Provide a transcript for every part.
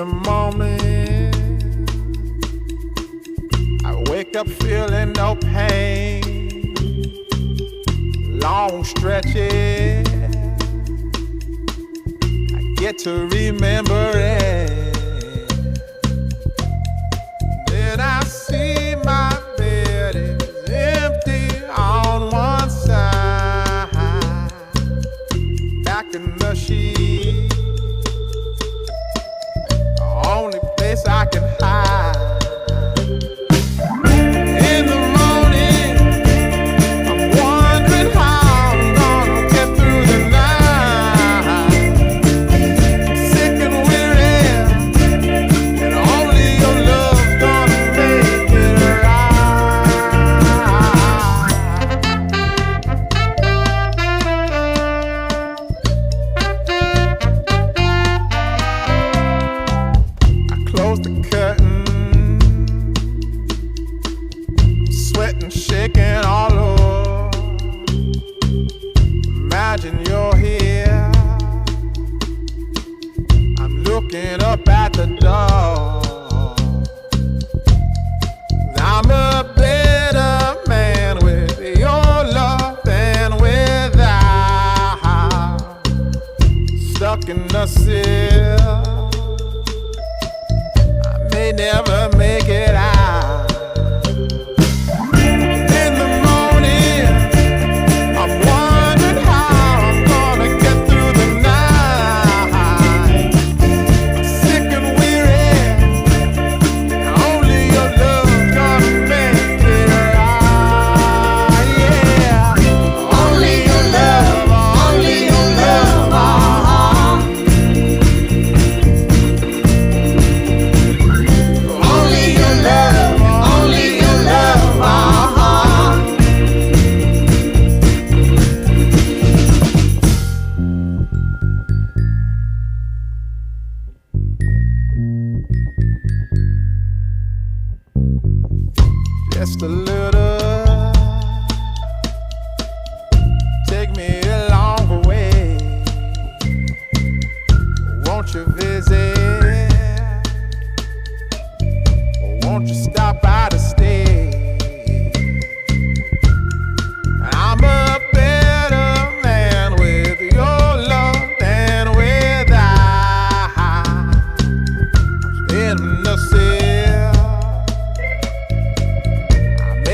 the morning, I wake up feeling no pain. Long stretches, I get to remember it. Then I see my bed is empty on one side. Back in the sheet, the only place I can hide. In the morning, I'm wondering how I'm gonna get through the night. Sick and weary, and only your love's gonna make it I close the curtain, sweating, shaking all over. Imagine you're here, I'm looking up at the door. I'm a better man with your love than without. Stuck in the cell, I may never make it out. In the morning, I'm wondering how I'm gonna get through the night. Sick and weary, only your love's gonna make it right. Yeah, only your love, only your love. Only your love, only your love. Just a little, take me along the way. Won't you visit? Won't you stop by to stay? I'm a better man with your love than without. In the cell, I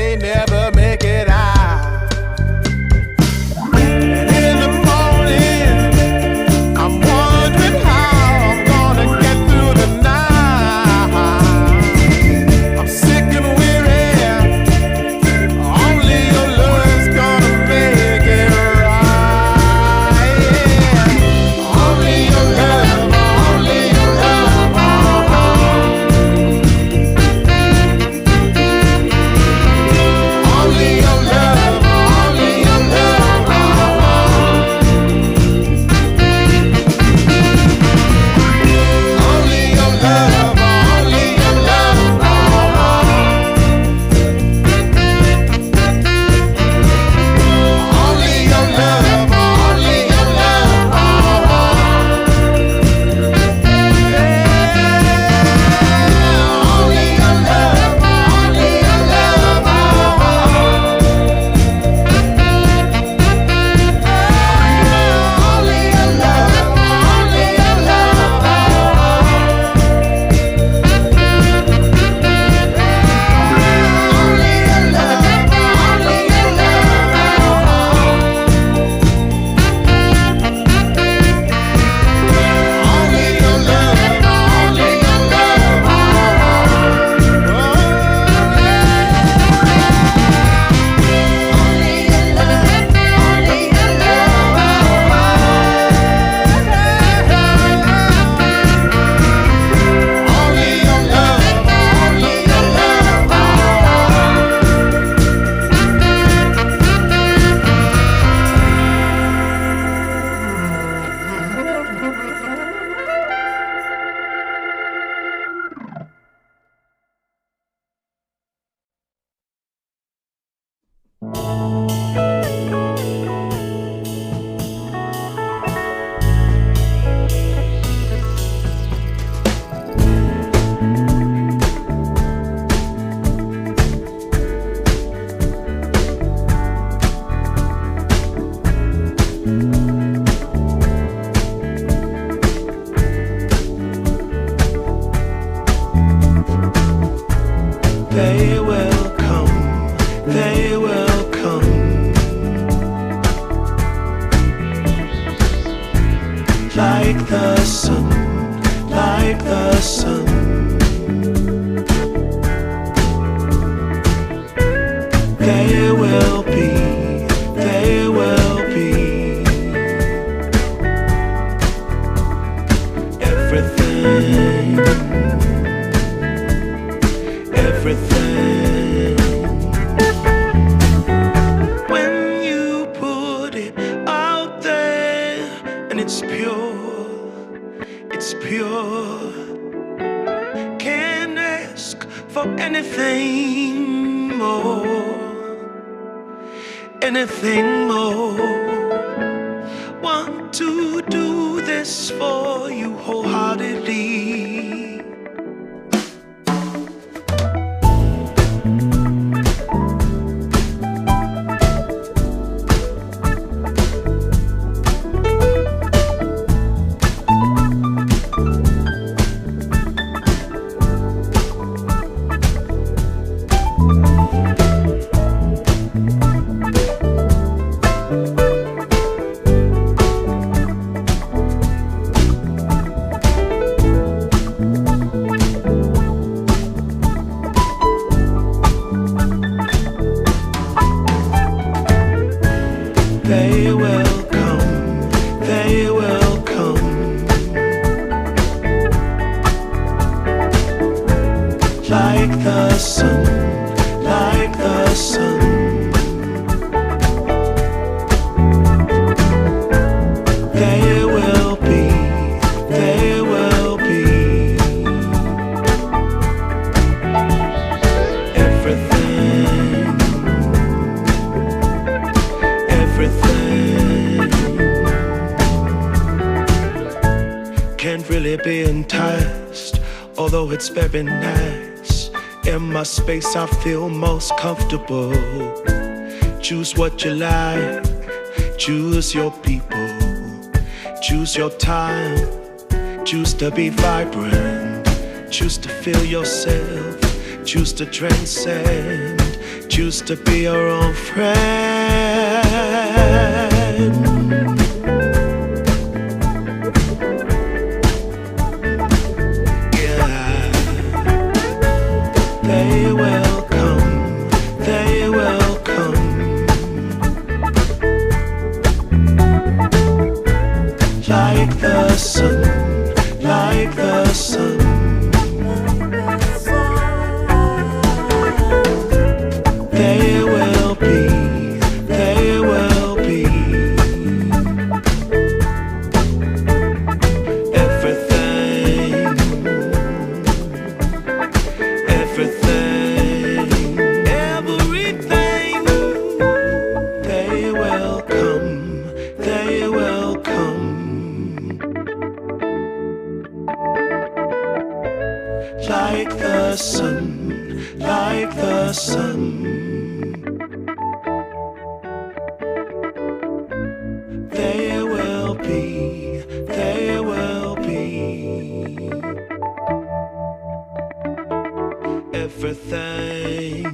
like the sun, like the sun. They will be, they will be everything, everything. When you put it out there and it's pure, it's pure. Can't ask for anything more, anything more. Want to do this for you wholeheartedly. They will come, they will come, like the sun, like the sun. They will be, they will be everything, everything. Can't really be enticed, although it's very nice. In my space I feel most comfortable. Choose what you like, choose your people, choose your time, choose to be vibrant, choose to feel yourself, choose to transcend, choose to be your own friend. Yeah, they will come, they will come, like the sun, like the sun. They will be, they will be everything, everything, everything. They will come, they will come, like the sun, like the sun. They will be, they will be everything,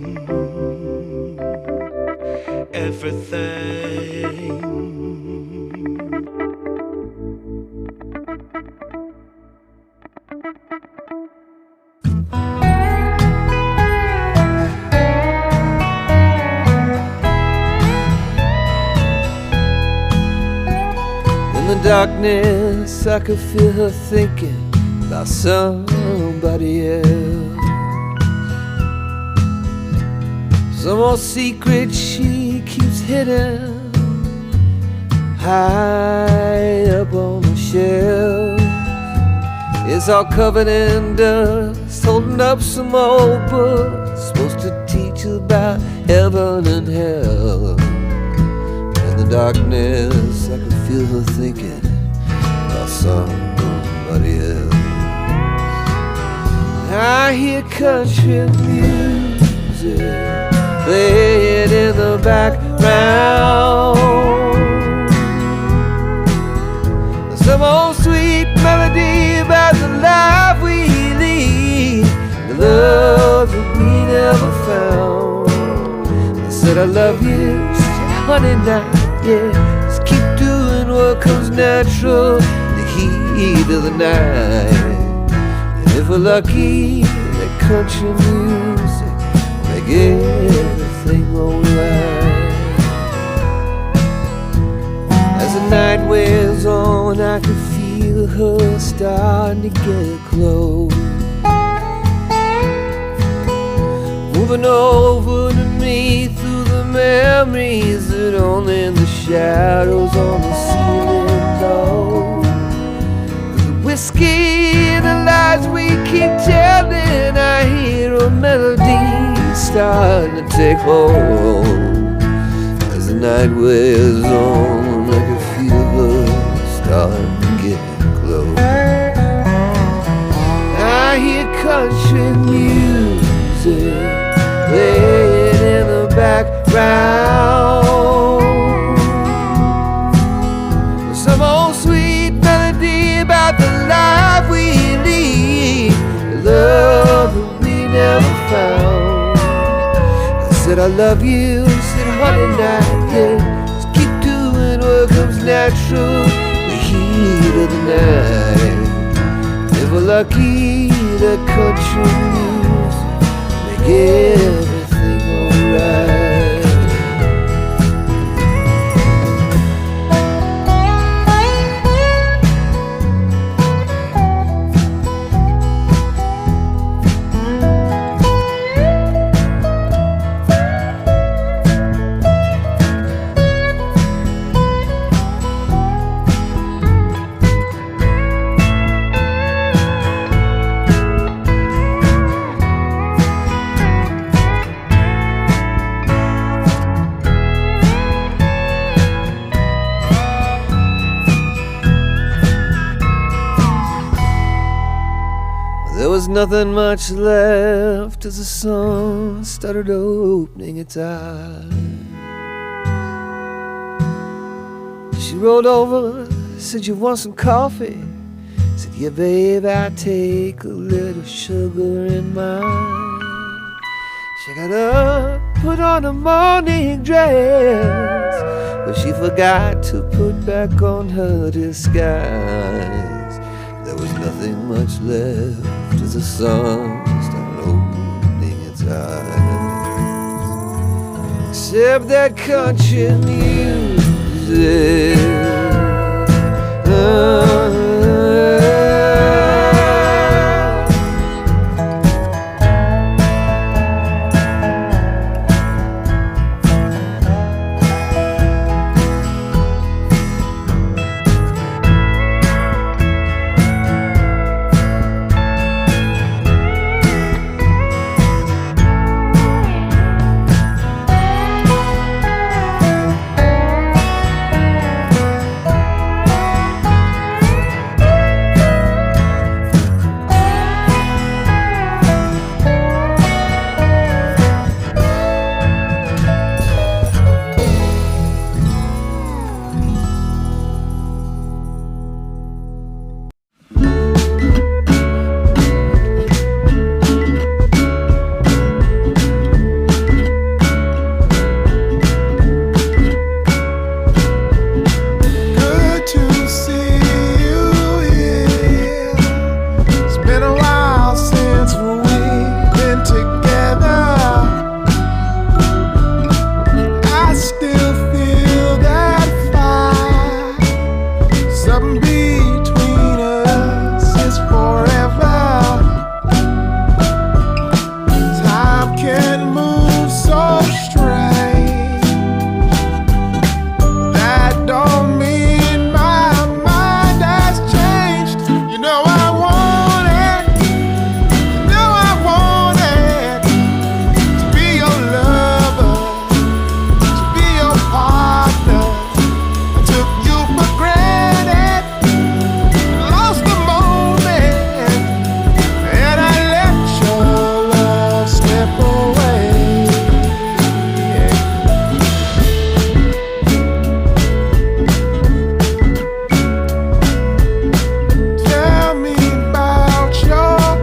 everything. In the darkness, I could feel her thinking about somebody else. Some old secret she keeps hidden high up on the shelf. It's all covered in dust, holding up some old books supposed to teach you about heaven and hell. In the darkness, I could feel her thinking about somebody else. I hear country music playing in the background. Some old sweet melody about the life we lead, the love that we never found. I said I love you, honey, now, yeah. Just keep doing what comes natural. The heat of the night. And if we're lucky, that country music make everything alright. As the night wears on, I can feel her starting to get close, moving over to me through the memories that only the shadows on the ceiling know. The whiskey and the lies we keep telling, I hear a melody starting to take hold. As the night wears on, I can feel her starting to get close. I hear country music playing in the background, some old sweet melody about the life we lead, the love that we never found. I said I love you, said honey not yet, just keep doing what comes natural, the heat of the night. If we're lucky, the country music make everything alright. There was nothing much left as the sun started opening its eyes. She rolled over, said, "You want some coffee?" Said, "Yeah, babe, I take a little sugar in mine." She got up, put on a morning dress, but she forgot to put back on her disguise. There was nothing much left as the sun started opening its eyes, except that country music.